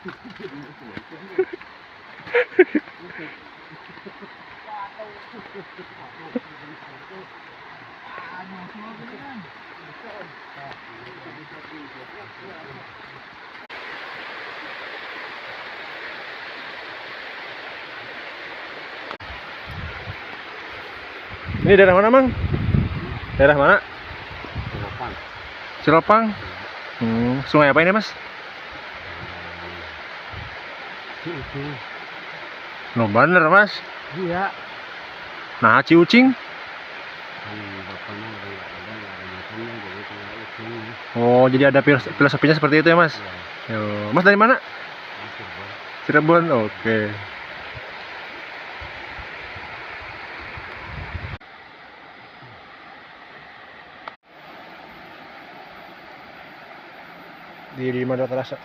Ini daerah mana, Mang? Daerah mana? Cilopang. Cilopang. Sungai apa ini, Mas? Ciucing. No bener, Mas. Iya. Nah, Ciucing. Bapaknya udah nggak ada makannya, jadi tinggal ucing. Oh, jadi ada filosofinya seperti itu ya, Mas? Iya. Yo, Mas dari mana? Masih bro. Cirebon. Oke. Di mana terasa?